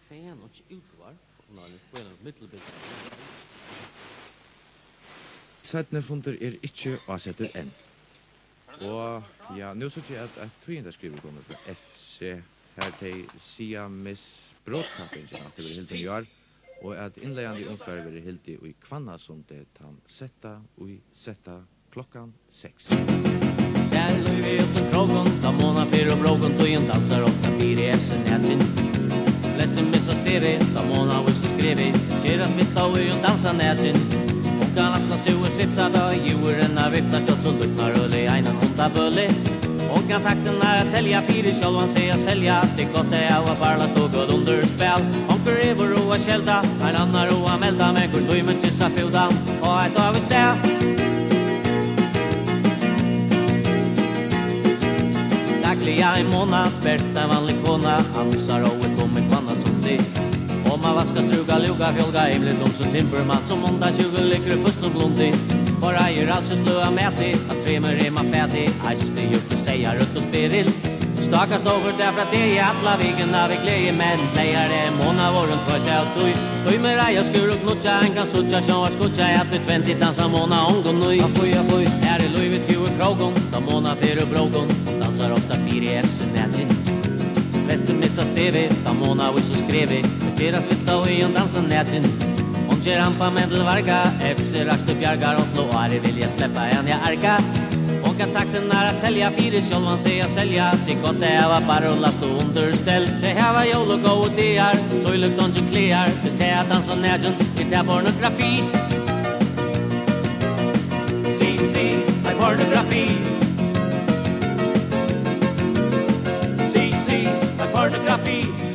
fan och utvar. Och när det spelar mittelbild. Sætne fundur ikke avsetter enn. Og ja, nu så jeg at tøyende skriver kommer fra FC. Her til Siamis brådkappingen at det blir helt i år. Og at innlegende omfær blir helt i Kvanna som det han setta klokkan 6. Kjær løyve ut og krogon, da måna fyr og brågon, tøyen dansar ofta fyr i FC nætsin. Fleste missar stevi, da måna visse skrevi, kjera smitta og i dansa nætsin. Kan lasna sig och sitta då djuren av vifta stått så luknar och det är en honda bulli. Och kan takten är att tälja fyra självan säga sälja. Det gott är att bara stå god under spel. Onker är vår roa kälta, en annan roa melda med kur döjmen tysta fjodan. Och ett av i stäv. Dagliga i månad, Berta en vanlig kona, ansar och ett kom med kvanna som det. Om man vaskar struga, luga, fjolga, evligt om som timperman som måndag 20 lyckor först och blondi. Bara gör alltså slöa mäti, att tremer är man fätig, ajs vi upp och säga rött och spiril. Stakar stover därför att det är alla viken av vi glädje, men lejar det måna våren tvöjt och toj. Toj med raja skur och knutja, en kan sutja, som var skutja, att det 20 dansa måna omgång nöj. Afoj, här är Louis Q och krogon, da måna fyr och brågon, dansar ofta fyr i FC nätsin. Fleste missar stevi, da måna vi så skrevi, kjera svitta og i en dansa nätsin. Hon kjer hampa med til varga, FC rakst upp bjargar och blå är vilja släppa en jag arka. Hon kan takten är att tälja fyra självan säga sälja. Det gott det var bara att lasta underställ. Det här var jol och gå och det är, så i luktan så klear. Det är att dansa nätsin, det är pornografi. See, my pornografi. See, my pornografi.